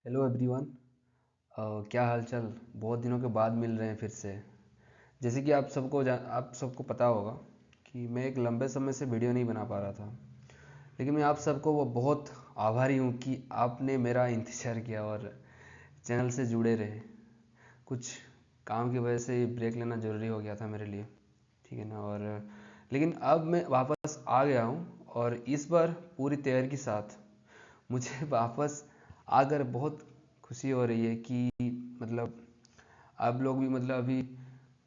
Hello everyone. क्या हालचाल। बहुत दिनों के बाद मिल रहे हैं फिर से। जैसे कि आप सबको पता होगा कि मैं एक लंबे समय से वीडियो नहीं बना पा रहा था, लेकिन मैं आप सबको वो बहुत आभारी हूँ कि आपने मेरा इंतज़ार किया और चैनल से जुड़े रहे। कुछ काम की वजह से ब्रेक लेना ज़रूरी हो गया था मेरे लिए, ठीक है ना। और लेकिन अब मैं वापस आ गया हूँ और इस बार पूरी तैयारी के साथ मुझे वापस आकर बहुत खुशी हो रही है कि मतलब आप लोग भी मतलब अभी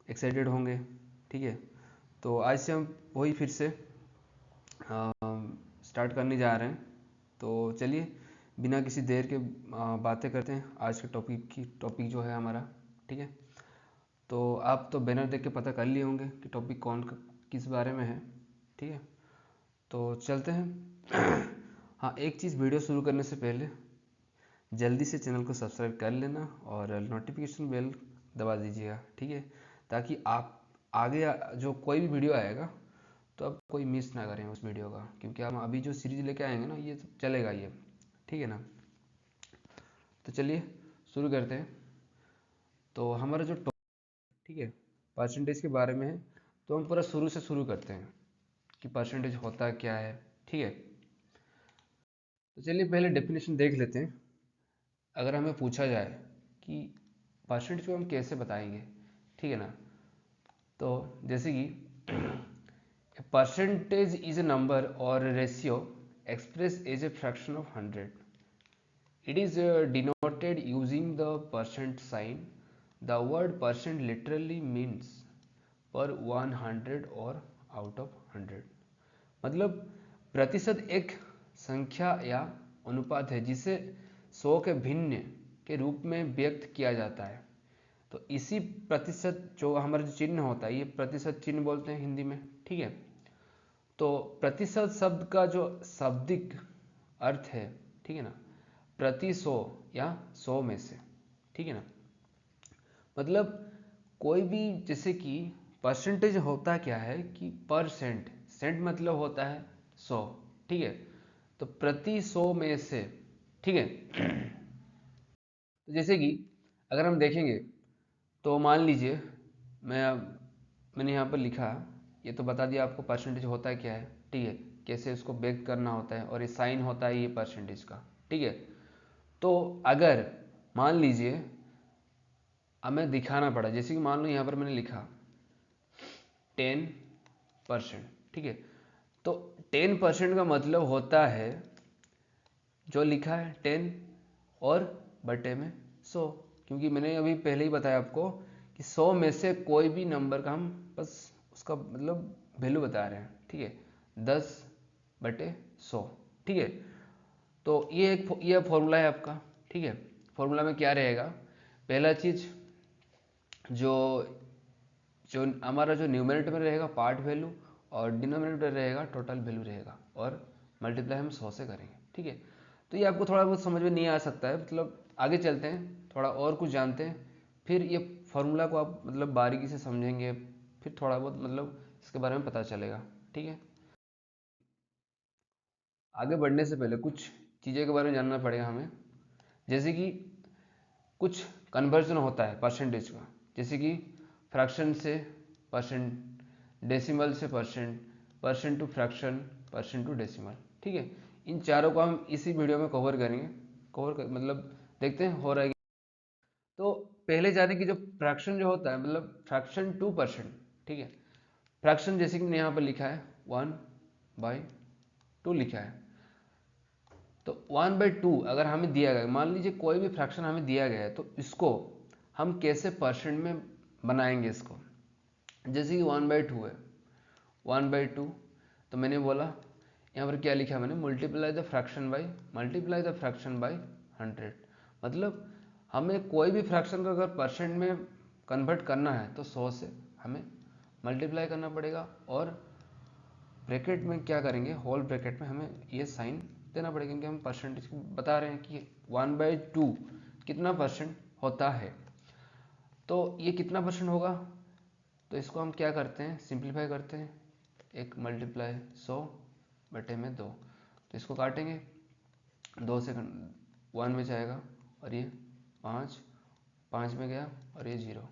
एक्साइटेड होंगे, ठीक है। तो आज से हम वही फिर से स्टार्ट करने जा रहे हैं। तो चलिए बिना किसी देर के बातें करते हैं आज के टॉपिक जो है हमारा, ठीक है। तो आप तो बैनर देख के पता कर लिए होंगे कि टॉपिक किस बारे में है, ठीक है। तो चलते हैं। हाँ, एक चीज़ वीडियो शुरू करने से पहले जल्दी से चैनल को सब्सक्राइब कर लेना और नोटिफिकेशन बेल दबा दीजिएगा, ठीक है। ताकि आप आगे जो कोई भी वीडियो आएगा तो आप कोई मिस ना करें उस वीडियो का, क्योंकि हम अभी जो सीरीज लेके आएंगे ना ये चलेगा ये, ठीक है ना। तो चलिए शुरू करते हैं। तो हमारा जो टॉपिक, ठीक है, परसेंटेज के बारे में है। तो हम पूरा शुरू से शुरू करते हैं कि परसेंटेज होता क्या है, ठीक है। तो चलिए पहले डेफिनेशन देख लेते हैं। अगर हमें पूछा जाए कि परसेंटेज को हम कैसे बताएंगे, ठीक है ना। तो जैसे कि परसेंटेज इज ए नंबर और ratio expressed as a fraction of 100. It is denoted using the percent sign. The word percent literally means per 100 or out of 100. मतलब प्रतिशत एक संख्या या अनुपात है जिसे 100 के भिन्न के रूप में व्यक्त किया जाता है। तो इसी प्रतिशत जो हमारा जो चिन्ह होता है ये प्रतिशत चिन्ह बोलते हैं हिंदी में, ठीक है। तो प्रतिशत शब्द का जो शाब्दिक अर्थ है, ठीक है ना, प्रति 100 या 100 में से, ठीक है ना। मतलब कोई भी, जैसे कि परसेंटेज होता क्या है कि परसेंट, सेंट मतलब होता है 100, ठीक है। तो प्रति 100 में से, ठीक है। तो जैसे कि अगर हम देखेंगे तो मान लीजिए मैंने यहाँ पर लिखा, ये तो बता दिया आपको परसेंटेज होता है क्या है, ठीक है, कैसे उसको व्यक्त करना होता है, और ये साइन होता है ये परसेंटेज का, ठीक है। तो अगर मान लीजिए हमें दिखाना पड़ा, जैसे कि मान लो यहाँ पर मैंने लिखा 10%, ठीक है। तो 10% का मतलब होता है जो लिखा है 10 और बटे में 100, क्योंकि मैंने अभी पहले ही बताया आपको कि 100 में से कोई भी नंबर का हम बस उसका मतलब वैल्यू बता रहे हैं, ठीक है। 10/100, ठीक है। तो ये फॉर्मूला है आपका, ठीक है। फॉर्मूला में क्या रहेगा, पहला चीज जो जो हमारा जो न्यूमरेटर में रहेगा पार्ट वैल्यू, और डिनोमिनेटर रहेगा टोटल वैल्यू रहेगा, और मल्टीप्लाई हम 100 से करेंगे, ठीक है। तो ये आपको थोड़ा बहुत समझ में नहीं आ सकता है, मतलब आगे चलते हैं थोड़ा और कुछ जानते हैं, फिर ये फॉर्मूला को आप मतलब बारीकी से समझेंगे, फिर थोड़ा बहुत मतलब इसके बारे में पता चलेगा, ठीक है। आगे बढ़ने से पहले कुछ चीज़ों के बारे में जानना पड़ेगा हमें, जैसे कि कुछ कन्वर्जन होता है परसेंटेज का, जैसे कि फ्रैक्शन से परसेंट, डेसिमल से percent, percent to fraction, percent to decimal, ठीक है। इन चारों को हम इसी वीडियो में कवर करेंगे, मतलब देखते हैं हो रहा है। तो पहले जाने की जो फ्रैक्शन जो होता है मतलब फ्रैक्शन टू परसेंट, ठीक है। फ्रैक्शन जैसे कि मैंने यहाँ पर लिखा है 1/2 लिखा है। तो 1/2 अगर हमें दिया गया, मान लीजिए कोई भी फ्रैक्शन हमें दिया गया है, तो इसको हम कैसे परसेंट में बनाएंगे इसको। जैसे कि 1/2 है, 1/2, तो मैंने बोला यहाँ पर क्या लिखा है मैंने, मल्टीप्लाई द फ्रैक्शन बाय 100। मतलब हमें कोई भी फ्रैक्शन को अगर परसेंट में कन्वर्ट करना है तो 100 से हमें मल्टीप्लाई करना पड़ेगा, और ब्रैकेट में क्या करेंगे, होल ब्रैकेट में हमें ये साइन देना पड़ेगा, क्योंकि हम परसेंटेज को बता रहे हैं कि 1/2 कितना परसेंट होता है। तो ये कितना परसेंट होगा, तो इसको हम क्या करते हैं, सिंप्लीफाई करते हैं, एक मल्टीप्लाई 100/2, तो इसको काटेंगे 2 से, 1 में जाएगा और ये 5, 5 में गया और ये 0,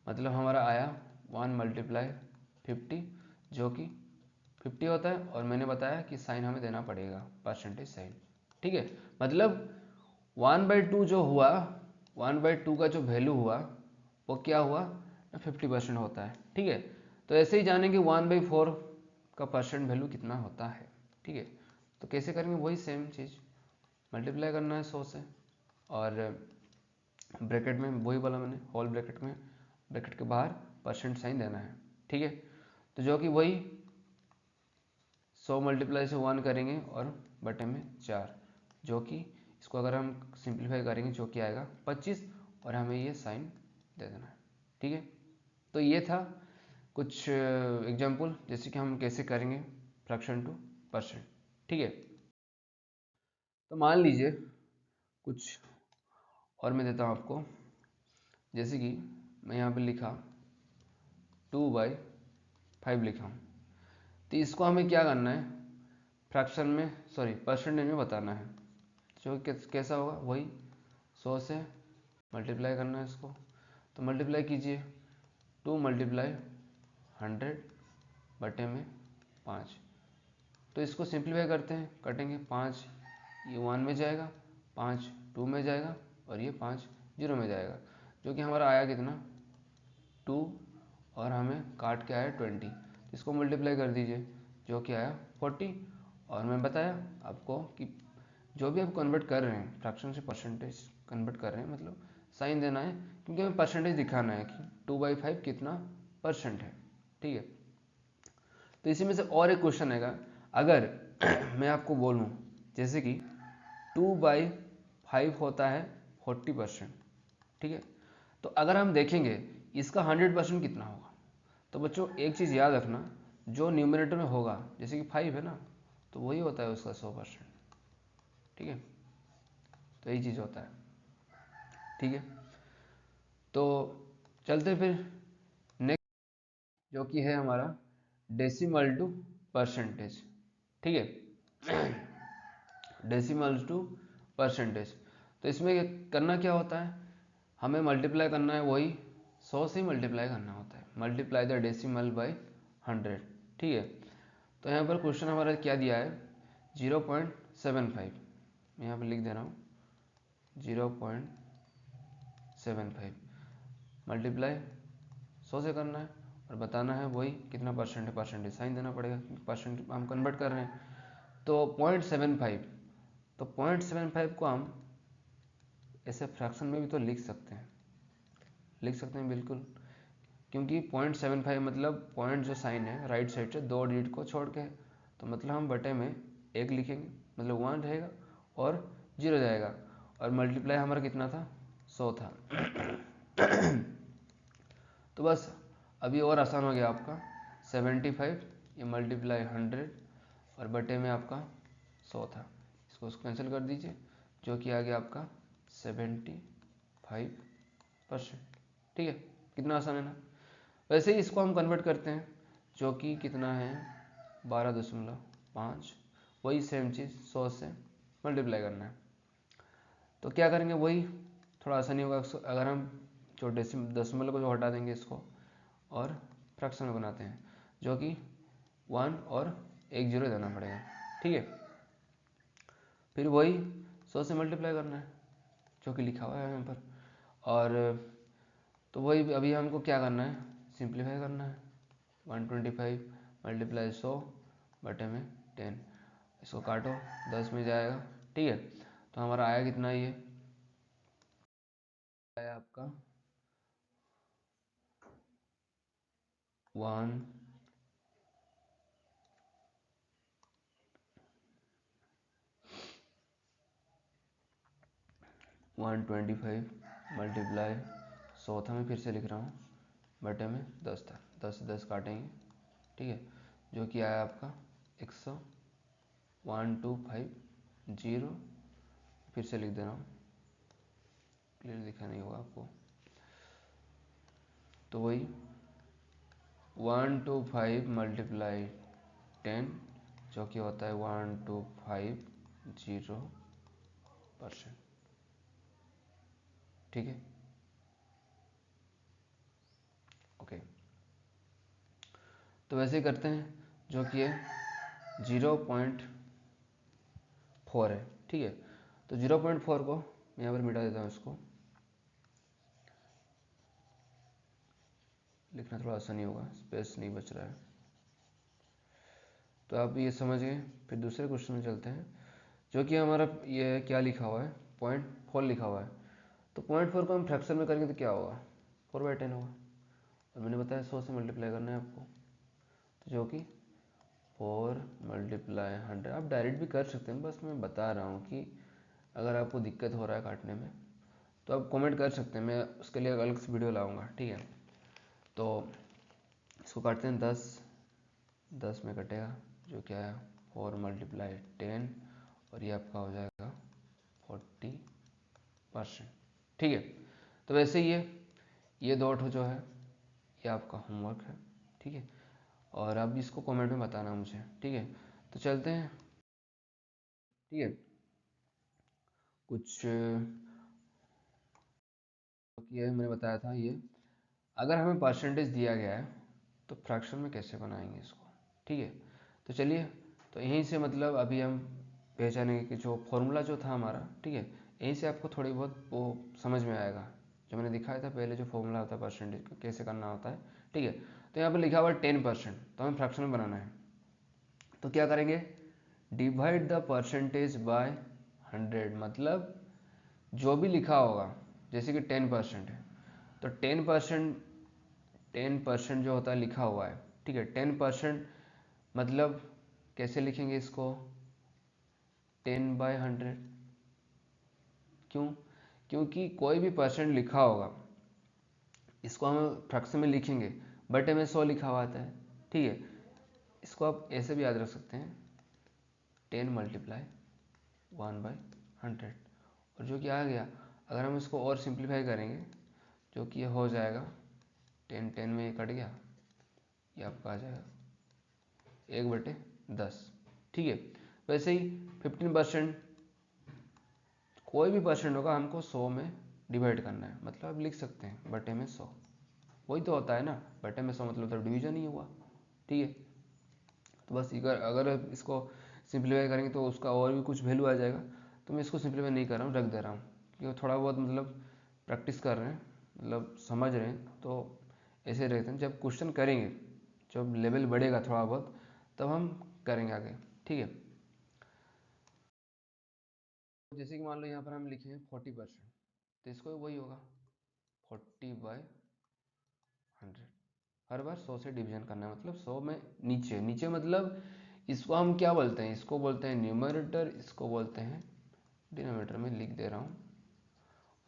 मतलब हमारा आया 1 मल्टीप्लाई 50, जो कि 50 होता है। और मैंने बताया कि साइन हमें देना पड़ेगा, परसेंटेज साइन, ठीक है। मतलब 1/2 जो हुआ, 1/2 का जो वैल्यू हुआ वो क्या हुआ, 50% होता है, ठीक है। तो ऐसे ही जानेंगे 1/4 का परसेंट वैल्यू कितना होता है, ठीक है। तो कैसे करेंगे, वही सेम चीज़, मल्टीप्लाई करना है 100 से, और ब्रैकेट में वही बोला मैंने, होल ब्रैकेट में, ब्रैकेट के बाहर परसेंट साइन देना है, ठीक है। तो जो कि वही 100 मल्टीप्लाई से 1 करेंगे और बटे में 4, जो कि इसको अगर हम सिंप्लीफाई करेंगे जो कि आएगा 25, और हमें ये साइन दे देना है, ठीक है। तो ये था कुछ एग्जाम्पल, जैसे कि हम कैसे करेंगे फ्रैक्शन टू परसेंट, ठीक है। तो मान लीजिए कुछ और मैं देता हूँ आपको, जैसे कि मैं यहाँ पे लिखा 2/5 लिखा हूँ, तो इसको हमें क्या करना है, फ्रैक्शन में, सॉरी परसेंटेज में बताना है। जो कैसा होगा, वही 100 से मल्टीप्लाई करना है इसको। तो मल्टीप्लाई कीजिए, 2 मल्टीप्लाई 100 बटे में 5। तो इसको सिंप्लीफाई करते हैं, कटेंगे, 5 ये 1 में जाएगा, 5 2 में जाएगा, और ये 5 0 में जाएगा, जो कि हमारा आया कितना 2, और हमें काट के आया 20। इसको मल्टीप्लाई कर दीजिए, जो कि आया 40। और मैं बताया आपको कि जो भी आप कन्वर्ट कर रहे हैं फ्रैक्शन से परसेंटेज कन्वर्ट कर रहे हैं, मतलब साइन देना है, क्योंकि हमें परसेंटेज दिखाना है कि 2/5 कितना परसेंट है, ठीक है। तो इसी में से और एक क्वेश्चन आएगा, अगर मैं आपको बोलूं जैसे कि 2/5 होता है 40%, ठीक है। तो अगर हम देखेंगे इसका 100% कितना होगा, तो बच्चों एक चीज़ याद रखना, जो न्यूमरेटर में होगा, जैसे कि 5 है ना, तो वही होता है उसका 100%, ठीक है। तो यही चीज़ होता है, ठीक है। तो चलते फिर नेक्स्ट, जो कि है हमारा डेसिमल टू परसेंटेज, ठीक है। डेसिमल टू परसेंटेज, तो इसमें करना क्या होता है, हमें मल्टीप्लाई करना है, वही 100 से ही मल्टीप्लाई करना होता है, मल्टीप्लाई द डेसिमल बाय 100, ठीक है। तो यहाँ पर क्वेश्चन हमारा क्या दिया है, 0.75, मैं यहाँ पर लिख दे रहा हूँ 0.75 मल्टीप्लाई 100 से करना है, और बताना है वही कितना परसेंट है, परसेंटेज साइन देना पड़ेगा, परसेंट हम कन्वर्ट कर रहे हैं। तो 0.75, तो 0.75 को हम ऐसे फ्रैक्शन में भी तो लिख सकते हैं, बिल्कुल, क्योंकि 0.75 मतलब पॉइंट जो साइन है राइट साइड से 2 डिजिट को छोड़ के, तो मतलब हम बटे में 1 लिखेंगे, मतलब 1 रहेगा और 0 जाएगा, और मल्टीप्लाई हमारा कितना था, 100 था। तो बस अभी और आसान हो गया आपका, 75 ये मल्टीप्लाई 100 और बटे में आपका 100 था, इसको कैंसिल कर दीजिए, जो कि आ गया आपका 75%, ठीक है। कितना आसान है ना। वैसे ही इसको हम कन्वर्ट करते हैं, जो कि कितना है 12.5, वही सेम चीज़ 100 से मल्टीप्लाई करना है। तो क्या करेंगे, वही थोड़ा आसानी होगा, अगर हम जो दशमलव को जो हटा देंगे इसको, और फ्रैक्शन में बनाते हैं, जो कि 1 और 1 0 देना पड़ेगा, ठीक है। फिर वही 100 से मल्टीप्लाई करना है, जो कि लिखा हुआ है यहाँ पर, और तो वही अभी हमको क्या करना है, सिंप्लीफाई करना है, 125 मल्टीप्लाई 100 बटे में 10, इसको काटो 10 में जाएगा, ठीक है। तो हमारा आया कितना, ये आया आपका 125 मल्टीप्लाई 100 था, मैं फिर से लिख रहा हूँ, बटे में 10 था, 10 से 10 काटेंगे, ठीक है, जो कि आया आपका 101,250, फिर से लिख दे रहा हूँ, क्लियर दिखा नहीं होगा आपको। तो वही 125 मल्टीप्लाई 10, जो कि होता है 1250%, ठीक है, ओके। तो वैसे ही करते हैं, जो कि है 0.4 है, ठीक है। तो 0.4 को मैं यहाँ पर मिटा देता हूँ, इसको लिखना थोड़ा आसान नहीं होगा, स्पेस नहीं बच रहा है। तो आप ये समझ गए। फिर दूसरे क्वेश्चन में चलते हैं, जो कि हमारा ये क्या लिखा हुआ है, 0.4 लिखा हुआ है। तो 0.4 को हम फ्रैक्शन में करेंगे तो क्या होगा, 4/10 होगा। और मैंने बताया 100 से मल्टीप्लाई करना है आपको, तो जो कि 4 × 100। आप डायरेक्ट भी कर सकते हैं, बस मैं बता रहा हूँ कि अगर आपको दिक्कत हो रहा है काटने में तो आप कमेंट कर सकते हैं, मैं उसके लिए अलग से वीडियो लाऊंगा, ठीक है। तो इसको काटते हैं, 10 में कटेगा, जो क्या है 4 × 10, और ये आपका हो जाएगा 40%, ठीक है। तो वैसे ये दो जो है ये आपका होमवर्क है, ठीक है। और आप इसको कमेंट में बताना मुझे, ठीक है। तो चलते हैं, ठीक है। कुछ ये मैंने बताया था, ये अगर हमें परसेंटेज दिया गया है तो फ्रैक्शन में कैसे बनाएंगे इसको, ठीक है। तो चलिए, तो यहीं से मतलब अभी हम पहचानेंगे कि जो फॉर्मूला जो था हमारा, ठीक है, यहीं से आपको थोड़ी बहुत वो समझ में आएगा, जो मैंने दिखाया था पहले, जो फॉर्मूला होता है परसेंटेज का कैसे करना होता है, ठीक है। तो यहाँ पर लिखा हुआ है 10%, तो हमें फ्रैक्शन में बनाना है। तो क्या करेंगे, डिवाइड द परसेंटेज बाय 100, मतलब जो भी लिखा होगा, जैसे कि 10% है तो 10% जो होता है लिखा हुआ है, ठीक है। 10% मतलब कैसे लिखेंगे इसको, 10/100। क्यों, क्योंकि कोई भी परसेंट लिखा होगा इसको हम फ्रैक्शन में लिखेंगे, बटे में 100 लिखा हुआ आता है, ठीक है। इसको आप ऐसे भी याद रख सकते हैं, 10 × 1/100। और जो कि आ गया, अगर हम इसको और सिंप्लीफाई करेंगे, जो कि ये हो जाएगा 10 में ये कट गया, ये आपका आ जाएगा 1/10, ठीक है। वैसे ही 15%, कोई भी परसेंट होगा हमको 100 में डिवाइड करना है, मतलब आप लिख सकते हैं बटे में 100, वही तो होता है ना, बटे में 100 मतलब तो डिवीजन ही हुआ, ठीक है। तो बस अगर इसको सिंप्लीफाई करेंगे तो उसका और भी कुछ वैल्यू आ जाएगा, तो मैं इसको सिंप्लीफाई नहीं कर रहा हूँ, रख दे रहा हूँ, क्योंकि थोड़ा बहुत मतलब प्रैक्टिस कर रहे हैं, मतलब समझ रहे हैं, तो ऐसे रहते हैं। जब क्वेश्चन करेंगे, जब लेवल बढ़ेगा थोड़ा बहुत, तब हम करेंगे आगे, ठीक है। जैसे कि मान लो यहाँ पर हम लिखे हैं 40%, तो इसको वही होगा 40/100। हर बार 100 से डिवीजन करना है, मतलब 100 में नीचे नीचे, मतलब इसको हम क्या बोलते हैं, इसको बोलते हैं न्यूमरेटर, इसको बोलते हैं डिनोमिनेटर में लिख दे रहा हूँ।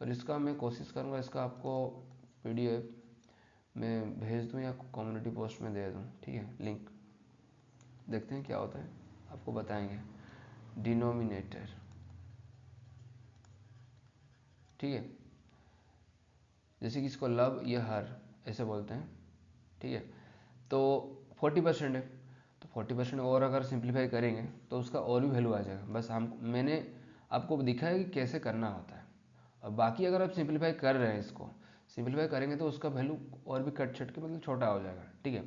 और इसका मैं कोशिश करूँगा इसका आपको PDF में भेज दूँ या कम्युनिटी पोस्ट में दे दूँ, ठीक है, लिंक। देखते हैं क्या होता है, आपको बताएंगे। डिनोमिनेटर, ठीक है, जैसे कि इसको लव या हर ऐसे बोलते हैं, ठीक है। तो 40% है, तो 40% और अगर सिंप्लीफाई करेंगे तो उसका और भी वैल्यू आ जाएगा। बस मैंने आपको दिखाया कि कैसे करना होता है। और बाकी अगर आप सिंप्लीफाई कर रहे हैं, इसको सिंप्लीफाई करेंगे तो उसका वैल्यू और भी कट छट के मतलब छोटा हो जाएगा, ठीक है।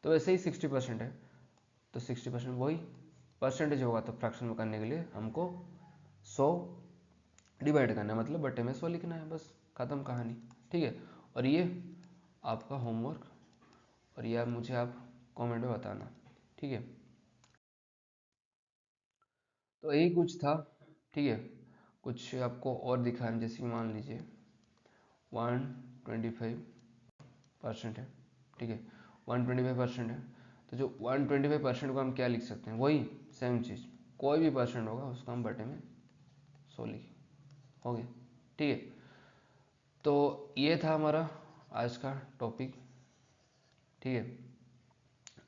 तो वैसे ही 60% है, तो 60% वही परसेंटेज होगा, तो फ्रैक्शन में करने के लिए हमको 100 डिवाइड करना है, मतलब बटे में 100 लिखना है, बस ख़त्म कहानी, ठीक है। और ये आपका होमवर्क, और ये मुझे आप कमेंट में बताना, ठीक है। तो यही कुछ था, ठीक है। कुछ आपको और दिखाएं, जैसे कि मान लीजिए 125% है, ठीक है, 125% है। तो जो 125% को हम क्या लिख सकते हैं, वही सेम चीज़, कोई भी परसेंट होगा उसको हम बटे में 100 लिखें, हो गया, ठीक है। तो ये था हमारा आज का टॉपिक, ठीक है।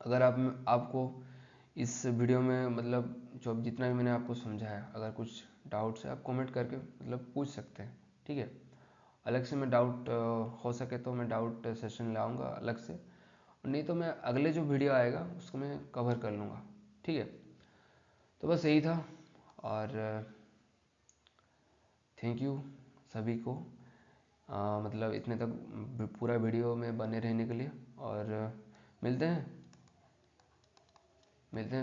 अगर आपको इस वीडियो में मतलब जो जितना भी मैंने आपको समझाया, अगर कुछ डाउट्स है आप कमेंट करके मतलब पूछ सकते हैं, ठीक है। अलग से मैं डाउट हो सके तो मैं डाउट सेशन लाऊंगा अलग से, नहीं तो मैं अगले जो वीडियो आएगा उसको मैं कवर कर लूँगा, ठीक है। तो बस यही था, और थैंक यू सभी को। मतलब इतने तक पूरा वीडियो में बने रहने के लिए। और मिलते हैं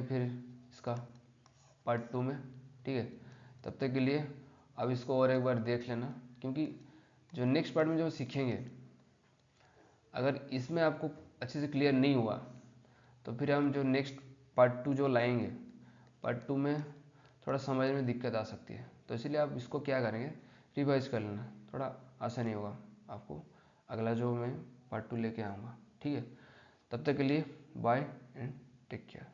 फिर इसका पार्ट 2 में, ठीक है। तब तक के लिए अब इसको और एक बार देख लेना, क्योंकि जो नेक्स्ट पार्ट में जो सीखेंगे, अगर इसमें आपको अच्छे से क्लियर नहीं हुआ तो फिर हम जो नेक्स्ट पार्ट 2 जो लाएंगे, पार्ट 2 में थोड़ा समझ में दिक्कत आ सकती है। तो इसलिए आप इसको क्या करेंगे, रिवाइज कर लेना, थोड़ा आसानी होगा आपको अगला जो मैं पार्ट 2 लेके आऊँगा, ठीक है। तब तक के लिए बाय एंड टेक केयर।